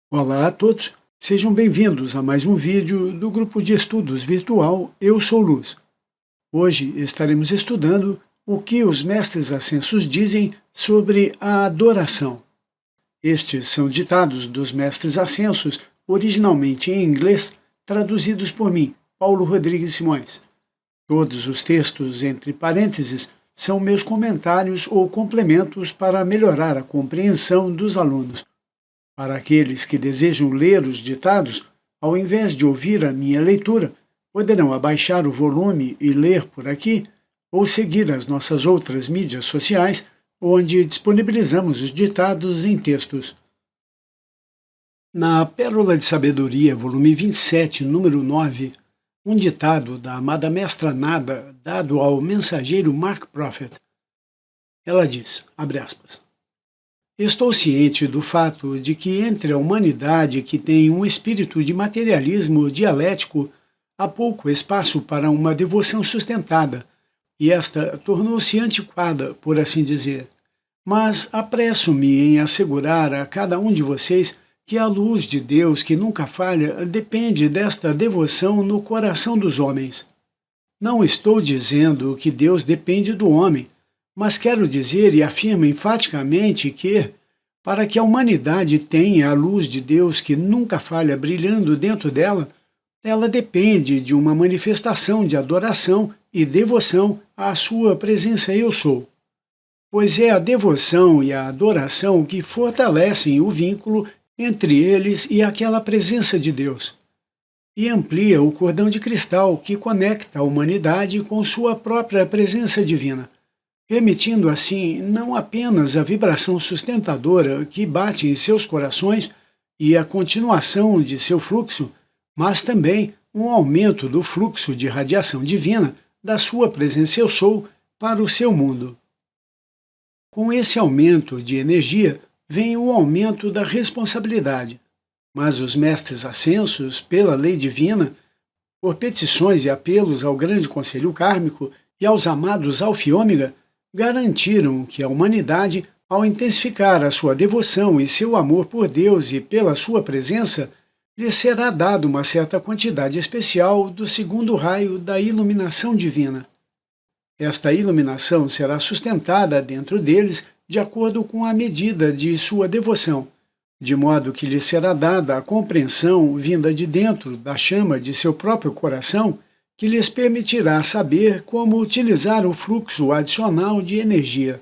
Olá a todos, sejam bem-vindos a mais um vídeo do grupo de estudos virtual Eu Sou Luz. Hoje estaremos estudando o que os mestres ascensos dizem sobre a adoração. Estes são ditados dos mestres ascensos, originalmente em inglês, traduzidos por mim, Paulo Rodrigues Simões. Todos os textos entre parênteses são meus comentários ou complementos para melhorar a compreensão dos alunos. Para aqueles que desejam ler os ditados, ao invés de ouvir a minha leitura, poderão abaixar o volume e ler por aqui, ou seguir as nossas outras mídias sociais, onde disponibilizamos os ditados em textos. Na Pérola de Sabedoria, volume 27, número 9, um ditado da amada Mestra Nada, dado ao mensageiro Mark Prophet. Ela diz, abre aspas, estou ciente do fato de que entre a humanidade que tem um espírito de materialismo dialético, há pouco espaço para uma devoção sustentada, e esta tornou-se antiquada, por assim dizer. Mas apresso-me em assegurar a cada um de vocês que a luz de Deus que nunca falha depende desta devoção no coração dos homens. Não estou dizendo que Deus depende do homem, mas quero dizer e afirmo enfaticamente que, para que a humanidade tenha a luz de Deus que nunca falha brilhando dentro dela, ela depende de uma manifestação de adoração e devoção à sua presença Eu Sou. Pois é a devoção e a adoração que fortalecem o vínculo entre eles e aquela presença de Deus, e amplia o cordão de cristal que conecta a humanidade com sua própria presença divina, permitindo assim não apenas a vibração sustentadora que bate em seus corações e a continuação de seu fluxo, mas também um aumento do fluxo de radiação divina da sua presença Eu Sou para o seu mundo. Com esse aumento de energia vem o aumento da responsabilidade, mas os mestres ascensos, pela lei divina, por petições e apelos ao grande conselho kármico e aos amados Alfa e Ômega, garantiram que a humanidade, ao intensificar a sua devoção e seu amor por Deus e pela sua presença, lhe será dado uma certa quantidade especial do segundo raio da iluminação divina. Esta iluminação será sustentada dentro deles de acordo com a medida de sua devoção, de modo que lhe será dada a compreensão vinda de dentro da chama de seu próprio coração, que lhes permitirá saber como utilizar o fluxo adicional de energia.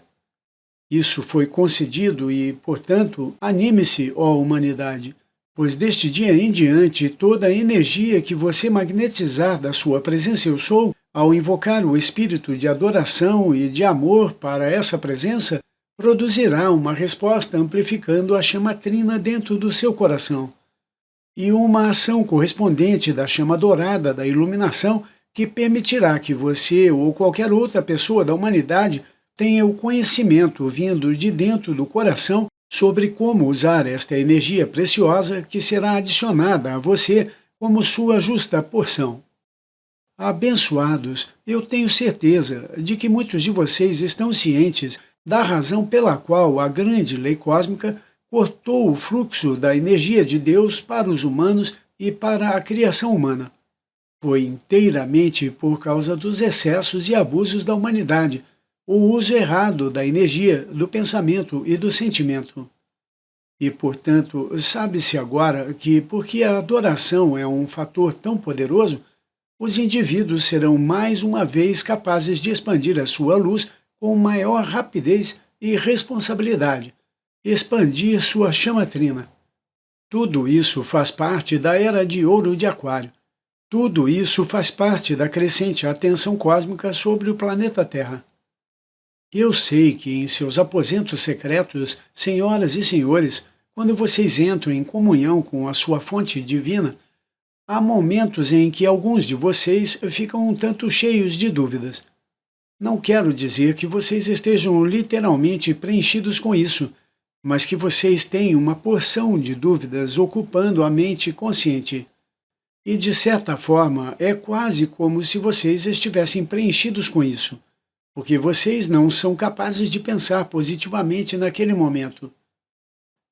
Isso foi concedido e, portanto, anime-se, ó humanidade, pois deste dia em diante toda a energia que você magnetizar da sua presença Eu Sou, ao invocar o espírito de adoração e de amor para essa presença, produzirá uma resposta amplificando a chama trina dentro do seu coração, e uma ação correspondente da chama dourada da iluminação que permitirá que você ou qualquer outra pessoa da humanidade tenha o conhecimento vindo de dentro do coração sobre como usar esta energia preciosa que será adicionada a você como sua justa porção. Abençoados, eu tenho certeza de que muitos de vocês estão cientes da razão pela qual a grande lei cósmica cortou o fluxo da energia de Deus para os humanos e para a criação humana. Foi inteiramente por causa dos excessos e abusos da humanidade, o uso errado da energia, do pensamento e do sentimento. E, portanto, sabe-se agora que, porque a adoração é um fator tão poderoso, os indivíduos serão mais uma vez capazes de expandir a sua luz com maior rapidez e responsabilidade, expandir sua chama trina. Tudo isso faz parte da era de ouro de Aquário. Tudo isso faz parte da crescente atenção cósmica sobre o planeta Terra. Eu sei que em seus aposentos secretos, senhoras e senhores, quando vocês entram em comunhão com a sua fonte divina, há momentos em que alguns de vocês ficam um tanto cheios de dúvidas. Não quero dizer que vocês estejam literalmente preenchidos com isso, mas que vocês têm uma porção de dúvidas ocupando a mente consciente. E, de certa forma, é quase como se vocês estivessem preenchidos com isso, porque vocês não são capazes de pensar positivamente naquele momento.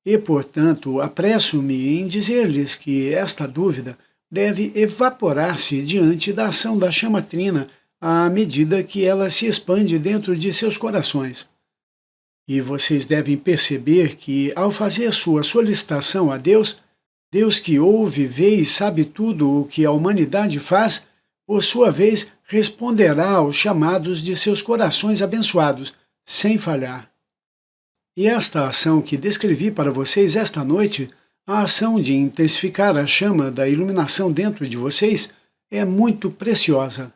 E, portanto, apresso-me em dizer-lhes que esta dúvida deve evaporar-se diante da ação da chama trina à medida que ela se expande dentro de seus corações. E vocês devem perceber que, ao fazer sua solicitação a Deus, Deus que ouve, vê e sabe tudo o que a humanidade faz, por sua vez, responderá aos chamados de seus corações abençoados, sem falhar. E esta ação que descrevi para vocês esta noite, a ação de intensificar a chama da iluminação dentro de vocês, é muito preciosa,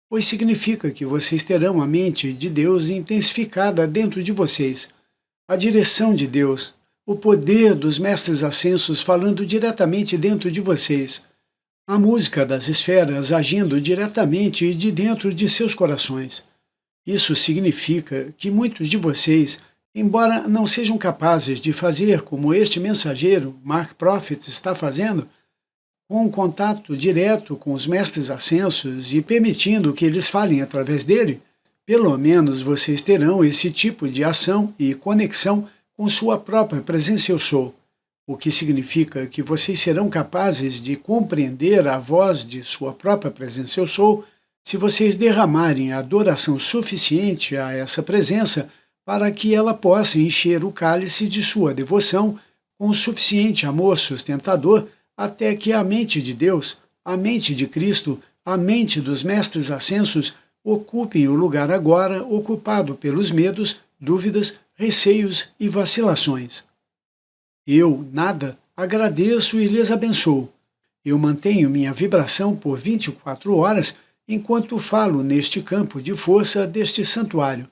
pois significa que vocês terão a mente de Deus intensificada dentro de vocês, a direção de Deus, o poder dos mestres ascensos falando diretamente dentro de vocês, a música das esferas agindo diretamente de dentro de seus corações. Isso significa que muitos de vocês, embora não sejam capazes de fazer como este mensageiro, Mark Prophet, está fazendo, com um contato direto com os mestres ascensos e permitindo que eles falem através dele, pelo menos vocês terão esse tipo de ação e conexão com sua própria presença eu sou, o que significa que vocês serão capazes de compreender a voz de sua própria presença eu sou se vocês derramarem adoração suficiente a essa presença para que ela possa encher o cálice de sua devoção com o suficiente amor sustentador até que a mente de Deus, a mente de Cristo, a mente dos mestres ascensos ocupem o lugar agora ocupado pelos medos, dúvidas, receios e vacilações. Eu, nada, agradeço e lhes abençoo. Eu mantenho minha vibração por 24 horas enquanto falo neste campo de força deste santuário.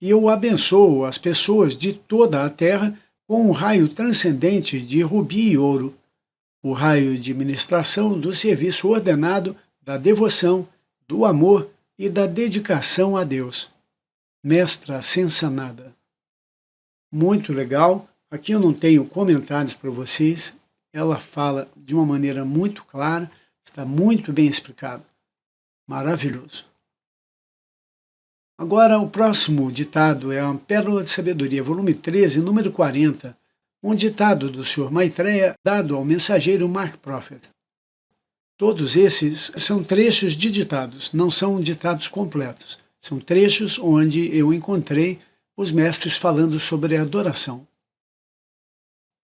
E eu abençoo as pessoas de toda a Terra com um raio transcendente de rubi e ouro, o raio de ministração do serviço ordenado, da devoção, do amor e da dedicação a Deus. Mestra Sensanada. Muito legal. Aqui eu não tenho comentários para vocês. Ela fala de uma maneira muito clara, está muito bem explicado. Maravilhoso. Agora, o próximo ditado é a Pérola de Sabedoria, volume 13, número 40, um ditado do Sr. Maitreya dado ao mensageiro Mark Prophet. Todos esses são trechos de ditados, não são ditados completos. São trechos onde eu encontrei os mestres falando sobre a adoração.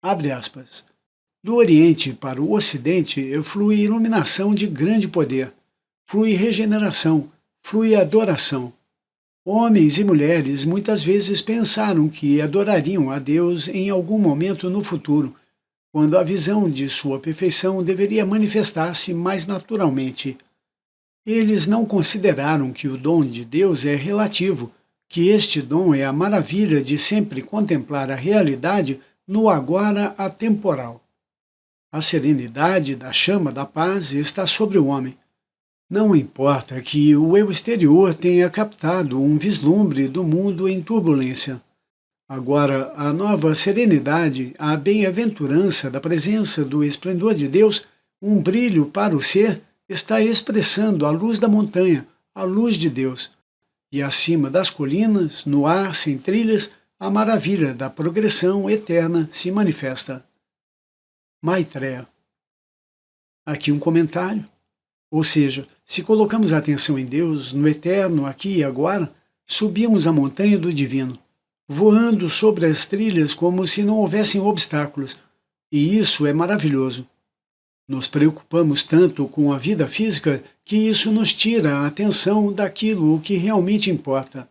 Abre aspas. Do Oriente para o Ocidente flui iluminação de grande poder, flui regeneração, flui adoração. Homens e mulheres muitas vezes pensaram que adorariam a Deus em algum momento no futuro, quando a visão de sua perfeição deveria manifestar-se mais naturalmente. Eles não consideraram que o dom de Deus é relativo, que este dom é a maravilha de sempre contemplar a realidade no agora atemporal. A serenidade da chama da paz está sobre o homem. Não importa que o eu exterior tenha captado um vislumbre do mundo em turbulência. Agora, a nova serenidade, a bem-aventurança da presença do esplendor de Deus, um brilho para o ser, está expressando a luz da montanha, a luz de Deus. E acima das colinas, no ar sem trilhas, a maravilha da progressão eterna se manifesta. Maitreya. Aqui um comentário. Ou seja, se colocamos a atenção em Deus, no eterno, aqui e agora, subimos a montanha do divino, voando sobre as trilhas como se não houvessem obstáculos, e isso é maravilhoso. Nos preocupamos tanto com a vida física que isso nos tira a atenção daquilo que realmente importa.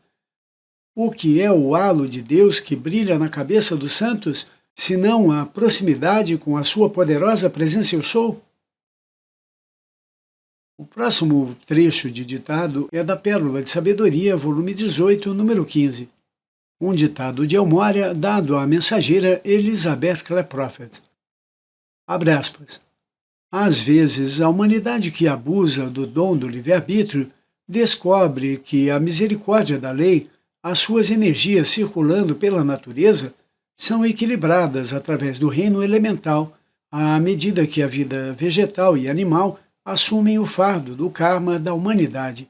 O que é o halo de Deus que brilha na cabeça dos santos, senão a proximidade com a sua poderosa presença eu sou? O próximo trecho de ditado é da Pérola de Sabedoria, volume 18, número 15. Um ditado de Elmória dado à mensageira Elizabeth Clare Prophet. Abre aspas. Às vezes, a humanidade que abusa do dom do livre-arbítrio descobre que a misericórdia da lei, as suas energias circulando pela natureza, são equilibradas através do reino elemental, à medida que a vida vegetal e animal assumem o fardo do karma da humanidade.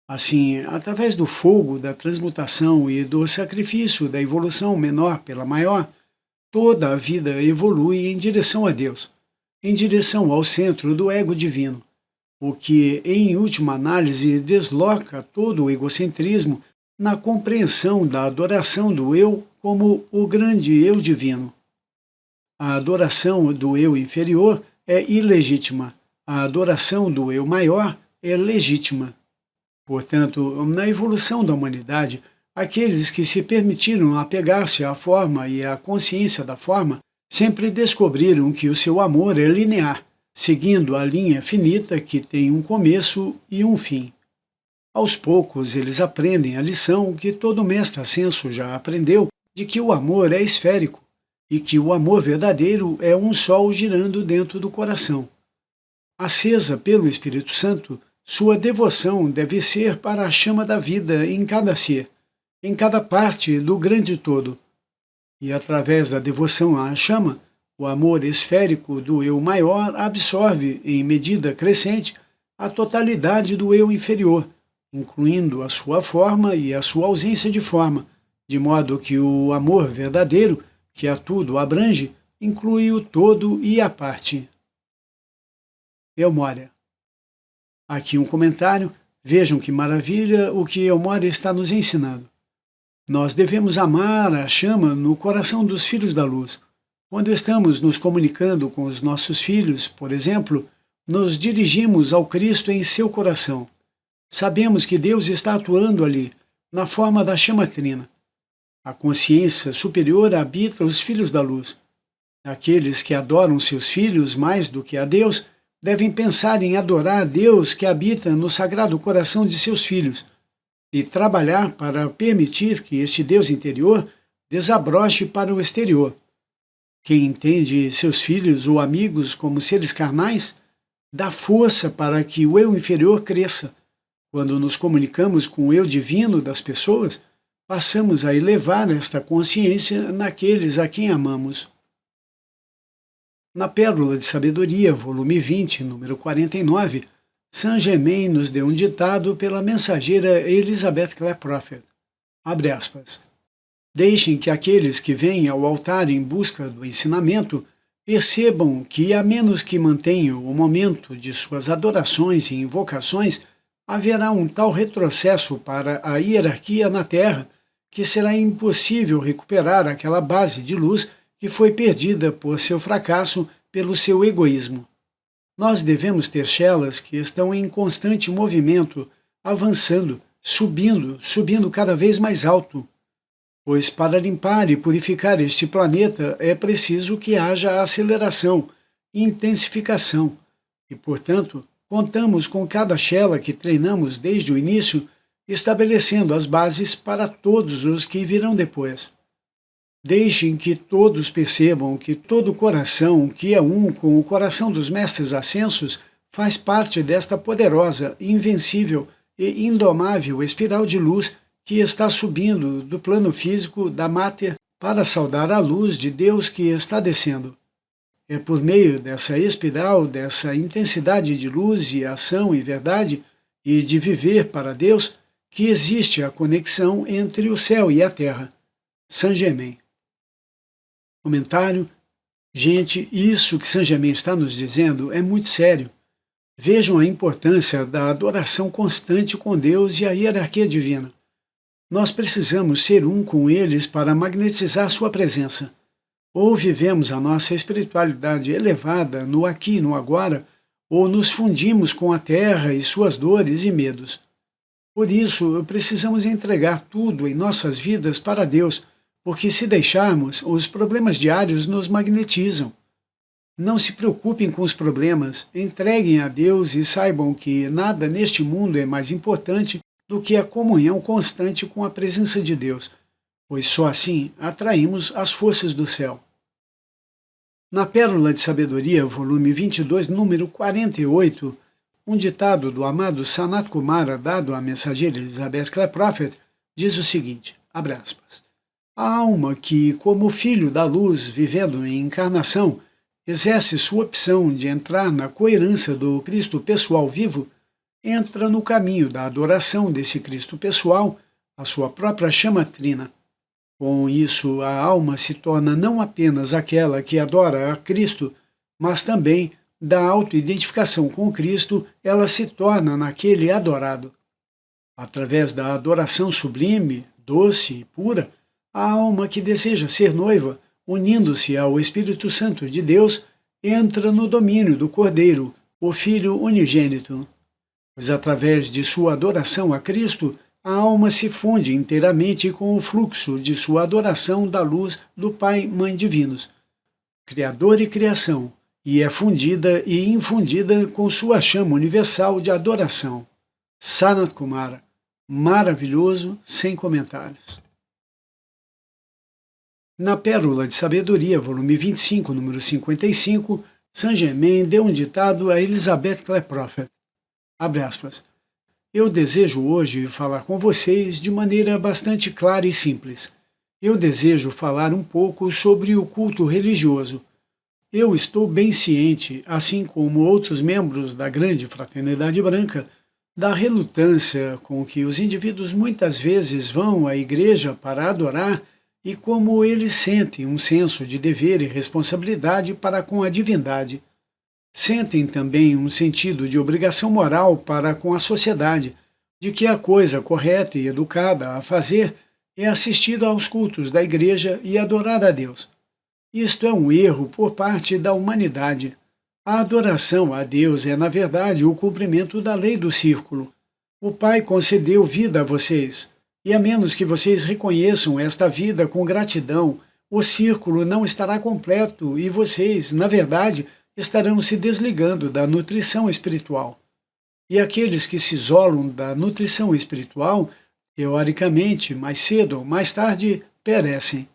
Assim, através do fogo da transmutação e do sacrifício da evolução menor pela maior, Toda a vida evolui em direção a Deus, em direção ao centro do ego divino, o que, em última análise, desloca todo o egocentrismo na compreensão da adoração do eu como o grande eu divino. A adoração do eu inferior é ilegítima, a adoração do eu maior é legítima. Portanto, na evolução da humanidade, aqueles que se permitiram apegar-se à forma e à consciência da forma sempre descobriram que o seu amor é linear, seguindo a linha finita que tem um começo e um fim. Aos poucos, eles aprendem a lição que todo mestre ascenso já aprendeu, de que o amor é esférico e que o amor verdadeiro é um sol girando dentro do coração. Acesa pelo Espírito Santo, sua devoção deve ser para a chama da vida em cada ser, em cada parte do grande todo. E através da devoção à chama, o amor esférico do eu maior absorve, em medida crescente, a totalidade do eu inferior, incluindo a sua forma e a sua ausência de forma, de modo que o amor verdadeiro, que a tudo abrange, inclui o todo e a parte. Elmória. Aqui um comentário. Vejam que maravilha o que Elmória está nos ensinando. Nós devemos amar a chama no coração dos filhos da luz. Quando estamos nos comunicando com os nossos filhos, por exemplo, nos dirigimos ao Cristo em seu coração. Sabemos que Deus está atuando ali, na forma da chama trina. A consciência superior habita os filhos da luz. Aqueles que adoram seus filhos mais do que a Deus devem pensar em adorar a Deus que habita no sagrado coração de seus filhos e trabalhar para permitir que este Deus interior desabroche para o exterior. Quem entende seus filhos ou amigos como seres carnais, dá força para que o eu inferior cresça. Quando nos comunicamos com o eu divino das pessoas, passamos a elevar esta consciência naqueles a quem amamos. Na Pérola de Sabedoria, volume 20, número 49, Saint Germain nos deu um ditado pela mensageira Elizabeth Clare Prophet. Abre aspas. Deixem que aqueles que vêm ao altar em busca do ensinamento percebam que, a menos que mantenham o momento de suas adorações e invocações, haverá um tal retrocesso para a hierarquia na Terra que será impossível recuperar aquela base de luz que foi perdida por seu fracasso pelo seu egoísmo. Nós devemos ter chelas que estão em constante movimento, avançando, subindo cada vez mais alto. Pois para limpar e purificar este planeta é preciso que haja aceleração e intensificação, e, portanto, contamos com cada chela que treinamos desde o início, estabelecendo as bases para todos os que virão depois. Deixem que todos percebam que todo coração que é um com o coração dos mestres ascensos faz parte desta poderosa, invencível e indomável espiral de luz que está subindo do plano físico da Máter para saudar a luz de Deus que está descendo. É por meio dessa espiral, dessa intensidade de luz e ação e verdade, e de viver para Deus, que existe a conexão entre o céu e a terra. Saint Germain. Comentário. Gente, isso que Saint Germain está nos dizendo é muito sério. Vejam a importância da adoração constante com Deus e a hierarquia divina. Nós precisamos ser um com eles para magnetizar sua presença. Ou vivemos a nossa espiritualidade elevada no aqui e no agora, ou nos fundimos com a terra e suas dores e medos. Por isso, precisamos entregar tudo em nossas vidas para Deus, porque se deixarmos, os problemas diários nos magnetizam. Não se preocupem com os problemas, entreguem a Deus e saibam que nada neste mundo é mais importante do que a comunhão constante com a presença de Deus, pois só assim atraímos as forças do céu. Na Pérola de Sabedoria, volume 22, número 48, um ditado do amado Sanat Kumara dado à mensageira Elizabeth Clare Prophet diz o seguinte, abre aspas, a alma que, como filho da luz vivendo em encarnação, exerce sua opção de entrar na coerência do Cristo pessoal vivo, entra no caminho da adoração desse Cristo pessoal, a sua própria chama trina. Com isso, a alma se torna não apenas aquela que adora a Cristo, mas também, da autoidentificação com Cristo, ela se torna naquele adorado. Através da adoração sublime, doce e pura, a alma que deseja ser noiva, unindo-se ao Espírito Santo de Deus, entra no domínio do Cordeiro, o Filho unigênito. Pois através de sua adoração a Cristo, a alma se funde inteiramente com o fluxo de sua adoração da luz do Pai Mãe Divinos, Criador e Criação, e é fundida e infundida com sua chama universal de adoração. Sanat Kumara, maravilhoso, sem comentários. Na Pérola de Sabedoria, volume 25, número 55, Saint-Germain deu um ditado a Elizabeth Kleprofet. Abre aspas. Eu desejo hoje falar com vocês de maneira bastante clara e simples. Eu desejo falar um pouco sobre o culto religioso. Eu estou bem ciente, assim como outros membros da grande fraternidade branca, da relutância com que os indivíduos muitas vezes vão à igreja para adorar e como eles sentem um senso de dever e responsabilidade para com a divindade. Sentem também um sentido de obrigação moral para com a sociedade, de que a coisa correta e educada a fazer é assistir aos cultos da igreja e adorar a Deus. Isto é um erro por parte da humanidade. A adoração a Deus é, na verdade, o cumprimento da lei do círculo. O Pai concedeu vida a vocês, e a menos que vocês reconheçam esta vida com gratidão, o círculo não estará completo e vocês, na verdade, estarão se desligando da nutrição espiritual. E aqueles que se isolam da nutrição espiritual, teoricamente, mais cedo ou mais tarde, perecem.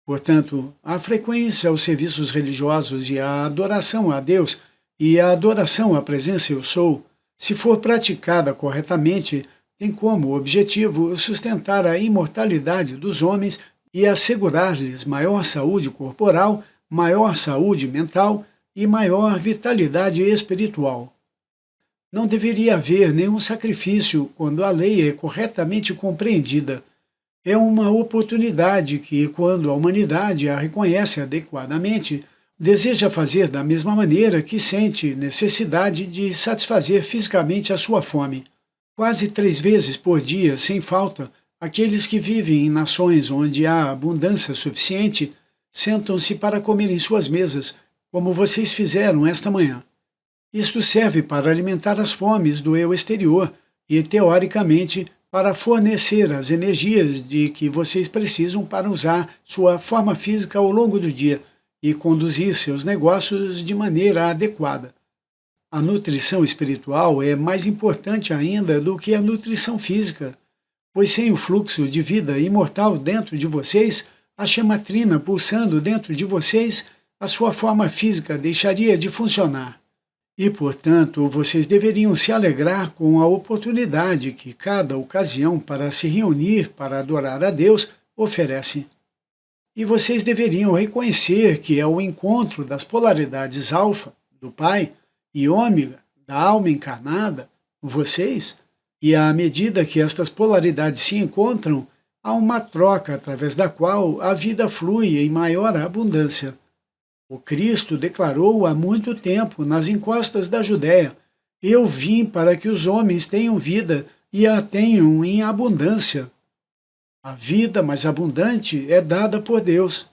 Portanto, a frequência aos serviços religiosos e a adoração a Deus e a adoração à presença Eu Sou, se for praticada corretamente, tem como objetivo sustentar a imortalidade dos homens e assegurar-lhes maior saúde corporal, maior saúde mental e maior vitalidade espiritual. Não deveria haver nenhum sacrifício quando a lei é corretamente compreendida. É uma oportunidade que, quando a humanidade a reconhece adequadamente, deseja fazer da mesma maneira que sente necessidade de satisfazer fisicamente a sua fome. Quase 3 vezes por dia, sem falta, aqueles que vivem em nações onde há abundância suficiente sentam-se para comer em suas mesas, como vocês fizeram esta manhã. Isto serve para alimentar as fomes do eu exterior e, teoricamente, para fornecer as energias de que vocês precisam para usar sua forma física ao longo do dia e conduzir seus negócios de maneira adequada. A nutrição espiritual é mais importante ainda do que a nutrição física, pois sem o fluxo de vida imortal dentro de vocês, a chama trina pulsando dentro de vocês, a sua forma física deixaria de funcionar. E, portanto, vocês deveriam se alegrar com a oportunidade que cada ocasião para se reunir para adorar a Deus oferece. E vocês deveriam reconhecer que é o encontro das polaridades alfa, do Pai, e ômega, da alma encarnada, vocês, e à medida que estas polaridades se encontram, há uma troca através da qual a vida flui em maior abundância. O Cristo declarou há muito tempo nas encostas da Judéia: Eu vim para que os homens tenham vida e a tenham em abundância. A vida mais abundante é dada por Deus.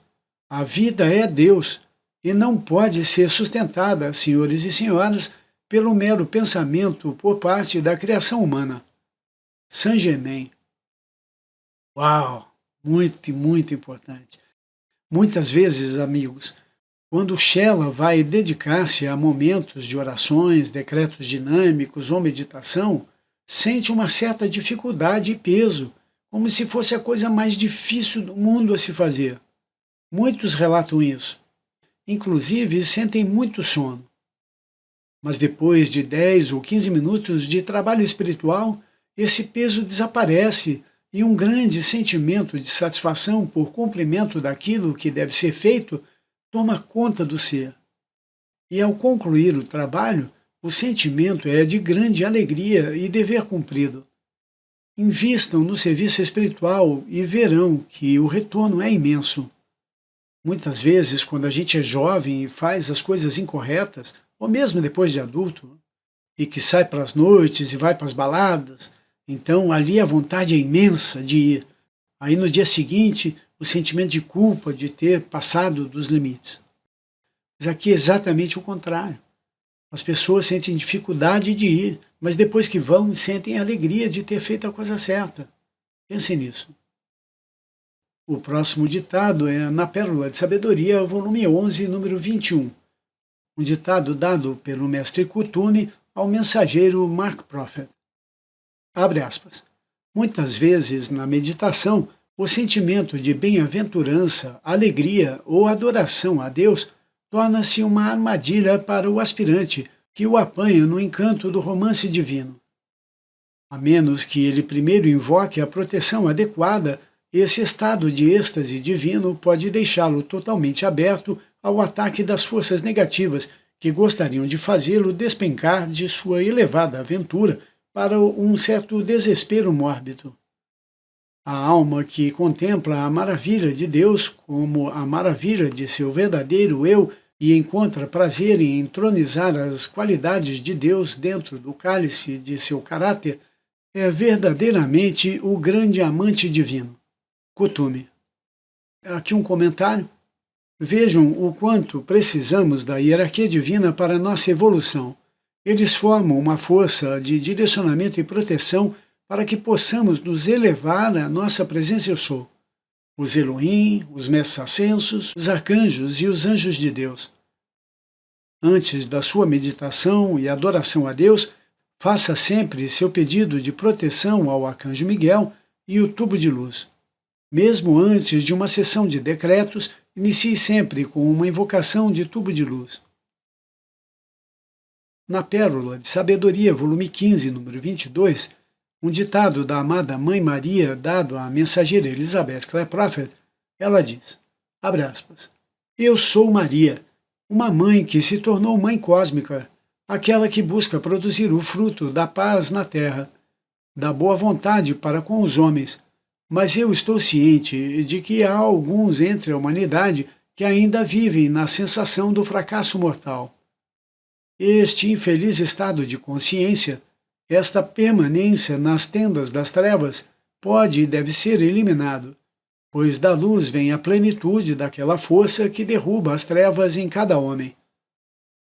A vida é Deus e não pode ser sustentada, senhores e senhoras, pelo mero pensamento por parte da criação humana. Saint-Germain. Uau! Muito importante. Muitas vezes, amigos, quando Shela vai dedicar-se a momentos de orações, decretos dinâmicos ou meditação, sente uma certa dificuldade e peso, como se fosse a coisa mais difícil do mundo a se fazer. Muitos relatam isso. Inclusive, sentem muito sono. Mas depois de 10 ou 15 minutos de trabalho espiritual, esse peso desaparece e um grande sentimento de satisfação por cumprimento daquilo que deve ser feito toma conta do ser. E ao concluir o trabalho, o sentimento é de grande alegria e dever cumprido. Invistam no serviço espiritual e verão que o retorno é imenso. Muitas vezes, quando a gente é jovem e faz as coisas incorretas, ou mesmo depois de adulto, e que sai para as noites e vai para as baladas, então ali a vontade é imensa de ir. Aí no dia seguinte, o sentimento de culpa de ter passado dos limites. Mas aqui é exatamente o contrário. As pessoas sentem dificuldade de ir, mas depois que vão, sentem a alegria de ter feito a coisa certa. Pensem nisso. O próximo ditado é na Pérola de Sabedoria, volume 11, número 21. Um ditado dado pelo mestre Kuthumi ao mensageiro Mark Prophet. Abre aspas. Muitas vezes, na meditação, o sentimento de bem-aventurança, alegria ou adoração a Deus torna-se uma armadilha para o aspirante que o apanha no encanto do romance divino. A menos que ele primeiro invoque a proteção adequada, esse estado de êxtase divino pode deixá-lo totalmente aberto ao ataque das forças negativas que gostariam de fazê-lo despencar de sua elevada aventura para um certo desespero mórbido. A alma que contempla a maravilha de Deus como a maravilha de seu verdadeiro eu e encontra prazer em entronizar as qualidades de Deus dentro do cálice de seu caráter é verdadeiramente o grande amante divino. Kuthumi. Aqui um comentário. Vejam o quanto precisamos da hierarquia divina para nossa evolução. Eles formam uma força de direcionamento e proteção para que possamos nos elevar à nossa presença eu sou. Os Elohim, os mestres ascensos, os arcanjos e os anjos de Deus. Antes da sua meditação e adoração a Deus, faça sempre seu pedido de proteção ao arcanjo Miguel e o tubo de luz. Mesmo antes de uma sessão de decretos, inicie sempre com uma invocação de tubo de luz. Na Pérola de Sabedoria, volume 15, número 22, um ditado da amada Mãe Maria dado à mensageira Elizabeth Clare Prophet, ela diz, abre aspas, eu sou Maria, uma mãe que se tornou mãe cósmica, aquela que busca produzir o fruto da paz na terra, da boa vontade para com os homens, mas eu estou ciente de que há alguns entre a humanidade que ainda vivem na sensação do fracasso mortal. Este infeliz estado de consciência, esta permanência nas tendas das trevas, pode e deve ser eliminado, pois da luz vem a plenitude daquela força que derruba as trevas em cada homem.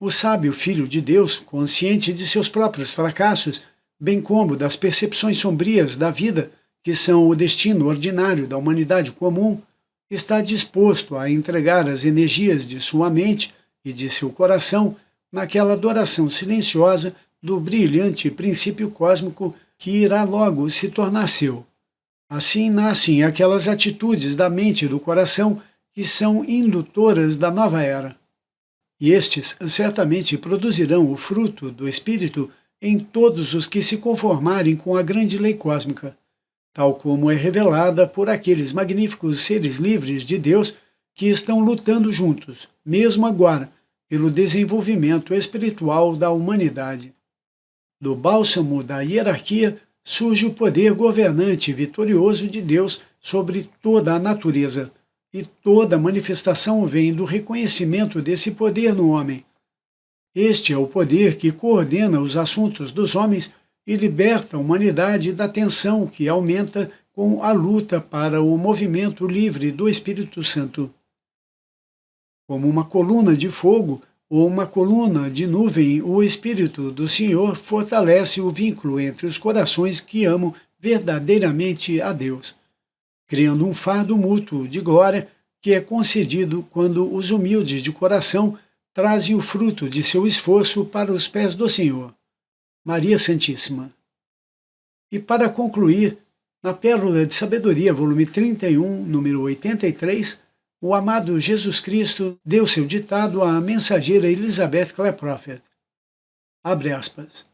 O sábio Filho de Deus, consciente de seus próprios fracassos, bem como das percepções sombrias da vida, que são o destino ordinário da humanidade comum, está disposto a entregar as energias de sua mente e de seu coração naquela adoração silenciosa do brilhante princípio cósmico que irá logo se tornar seu. Assim nascem aquelas atitudes da mente e do coração que são indutoras da nova era. E estes certamente produzirão o fruto do Espírito em todos os que se conformarem com a grande lei cósmica, tal como é revelada por aqueles magníficos seres livres de Deus que estão lutando juntos, mesmo agora, pelo desenvolvimento espiritual da humanidade. Do bálsamo da hierarquia surge o poder governante vitorioso de Deus sobre toda a natureza, e toda manifestação vem do reconhecimento desse poder no homem. Este é o poder que coordena os assuntos dos homens e liberta a humanidade da tensão que aumenta com a luta para o movimento livre do Espírito Santo. Como uma coluna de fogo ou uma coluna de nuvem, o Espírito do Senhor fortalece o vínculo entre os corações que amam verdadeiramente a Deus, criando um fardo mútuo de glória que é concedido quando os humildes de coração trazem o fruto de seu esforço para os pés do Senhor. Maria Santíssima. E para concluir, na Pérola de Sabedoria, volume 31, número 83, o amado Jesus Cristo deu seu ditado à mensageira Elizabeth Clare Prophet. Abre aspas.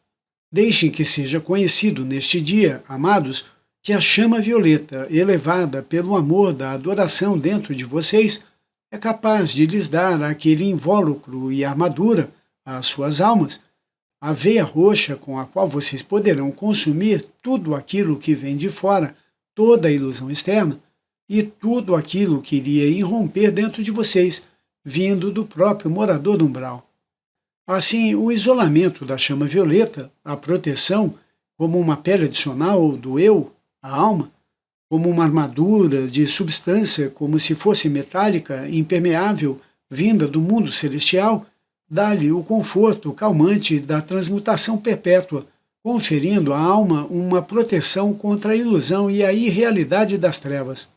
Deixem que seja conhecido neste dia, amados, que a chama violeta, elevada pelo amor da adoração dentro de vocês, é capaz de lhes dar aquele invólucro e armadura às suas almas, a veia roxa com a qual vocês poderão consumir tudo aquilo que vem de fora, toda a ilusão externa, e tudo aquilo que iria irromper dentro de vocês, vindo do próprio morador do umbral. Assim, o isolamento da chama violeta, a proteção, como uma pele adicional do eu, a alma, como uma armadura de substância como se fosse metálica, impermeável, vinda do mundo celestial, dá-lhe o conforto calmante da transmutação perpétua, conferindo à alma uma proteção contra a ilusão e a irrealidade das trevas.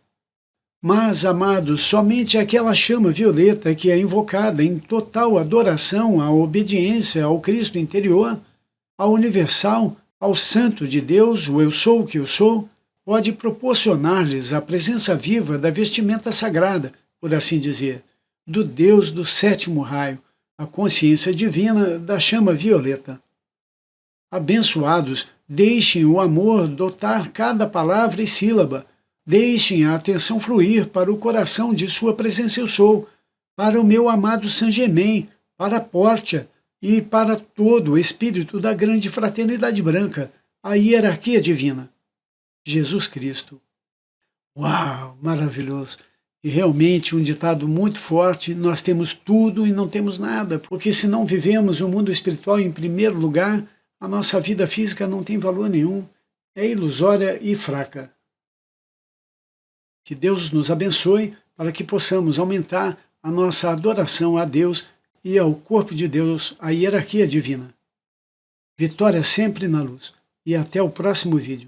Mas, amados, somente aquela chama violeta que é invocada em total adoração à obediência ao Cristo interior, ao universal, ao Santo de Deus, o Eu Sou o que eu sou, pode proporcionar-lhes a presença viva da vestimenta sagrada, por assim dizer, do Deus do sétimo raio, a consciência divina da chama violeta. Abençoados, deixem o amor dotar cada palavra e sílaba, deixem a atenção fluir para o coração de sua presença eu sou, para o meu amado Saint Germain, para a Pórtia e para todo o espírito da grande fraternidade branca, a hierarquia divina. Jesus Cristo. Uau, maravilhoso! E realmente um ditado muito forte, nós temos tudo e não temos nada, porque se não vivemos o mundo espiritual em primeiro lugar, a nossa vida física não tem valor nenhum, é ilusória e fraca. Que Deus nos abençoe para que possamos aumentar a nossa adoração a Deus e ao corpo de Deus, a hierarquia divina. Vitória sempre na luz. E até o próximo vídeo.